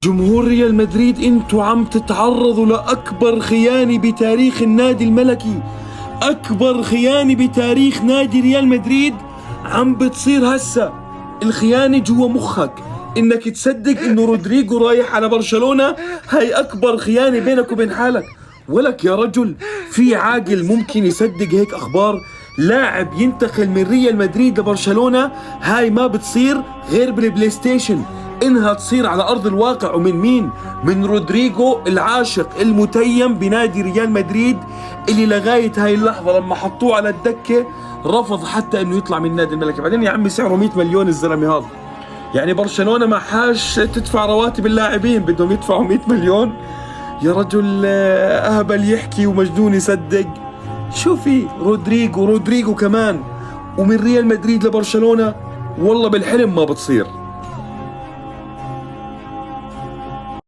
جمهور ريال مدريد، انتوا عم تتعرضوا لأكبر خيانة بتاريخ النادي الملكي. أكبر خيانة بتاريخ نادي ريال مدريد عم بتصير هسا. الخيانة جوا مخك، انك تصدق انه رودريجو رايح على برشلونة. هاي أكبر خيانة بينك وبين حالك. ولك يا رجل، في عاقل ممكن يصدق هيك أخبار؟ لاعب ينتقل من ريال مدريد لبرشلونة، هاي ما بتصير غير بالبلاي ستيشن. انها تصير على ارض الواقع. ومن مين؟ من رودريجو العاشق المتيم بنادي ريال مدريد، اللي لغاية هاي اللحظة لما حطوه على الدكة رفض حتى انه يطلع من النادي الملكي. بعدين يا عمي سعره 100 مليون الزلمة هذا، يعني برشلونة ما حاش تدفع رواتب اللاعبين، بدهم يدفعوا 100 مليون. يا رجل اهبل يحكي ومجنون يصدق. شو في رودريجو كمان ومن ريال مدريد لبرشلونة؟ والله بالحلم ما بتصير.